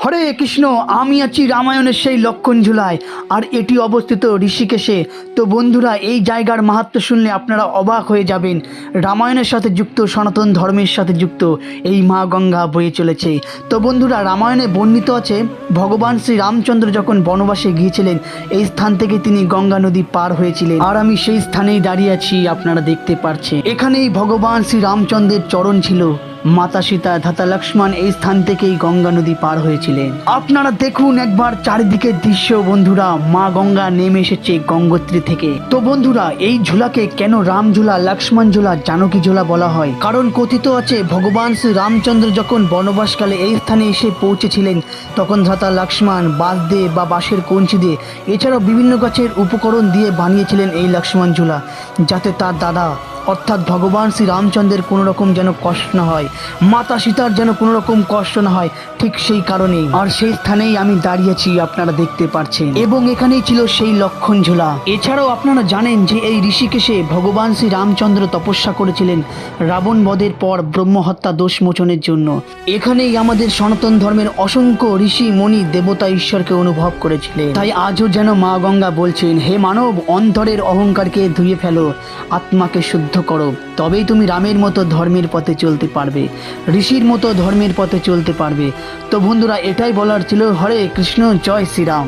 হরে কৃষ্ণ। আমি আছি রামায়ণের সেই লক্ষণ ঝুলায়, আর এটি অবস্থিত ঋষিকেশে। তো বন্ধুরা, এই জায়গার মাহাত্ম্য শুনলে আপনারা অবাক হয়ে যাবেন। রামায়ণের সাথে যুক্ত, সনাতন ধর্মের সাথে যুক্ত এই মা গঙ্গা বয়ে চলেছে। তো বন্ধুরা, রামায়ণে বর্ণিত আছে ভগবান শ্রী রামচন্দ্র যখন বনবাসে গিয়েছিলেন, এই স্থান থেকে তিনি গঙ্গা নদী পার হয়েছিলেন। আর আমি সেই স্থানেই দাঁড়িয়ে আছি, আপনারা দেখতে পাচ্ছেন। এখানেই ভগবান শ্রী রামচন্দ্রের চরণ ছিল। মাতা সীতা, ধাতা লক্ষ্মণ এই স্থান থেকেই গঙ্গা নদী পার হয়েছিলেন। আপনারা দেখুন একবার চারিদিকের দৃশ্য বন্ধুরা, মা গঙ্গা নেমে এসেছে গঙ্গোত্রী থেকে। তো বন্ধুরা, এই ঝুলাকে কেন রাম ঝুলা, লক্ষ্মণ ঝুলা, জানকী ঝুলা বলা হয়? কারণ কথিত আছে ভগবান শ্রী রামচন্দ্র যখন বনবাসকালে এই স্থানে এসে পৌঁছেছিলেন, তখন ধাতা লক্ষ্মণ বাঁশ দিয়ে বা বাঁশের কঞ্চি দিয়ে, এছাড়াও বিভিন্ন গাছের উপকরণ দিয়ে বানিয়েছিলেন এই লক্ষ্মণ ঝুলা, যাতে তার দাদা অর্থাৎ ভগবান শ্রী রামচন্দ্রের কোনো রকম যেন কষ্ট না হয়, মাতা সীতার যেন কোনো রকম কষ্ট না হয়, ঠিক সেই কারণেই। আর সেই স্থানেই আমি দাঁড়িয়েছি, আপনারা দেখতে পাচ্ছেন। এবং এখানেই ছিল সেই লক্ষণ ঝুলা। এছাড়াও আপনারা জানেন যে এই ঋষিকেশে ভগবান শ্রী রামচন্দ্র তপস্যা করেছিলেন রাবণ বধের পর ব্রহ্মহত্যা দোষ মোচনের জন্য। এখানেই আমাদের সনাতন ধর্মের অসংখ্য ঋষি মণি দেবতা ঈশ্বরকে অনুভব করেছিলেন। তাই আজও যেন মা গঙ্গা বলছেন, হে মানব, অন্তরের অহংকারকে ধুয়ে ফেলো, আত্মাকে শুদ্ধ করো, তবেই তুমি রামের মতো ধর্মের পথে চলতে পারবে, ঋষির মতো ধর্মের পথে চলতে পারবে। তো বন্ধুরা, এটাই বলার ছিল। হরে কৃষ্ণ, জয় শ্রীরাম।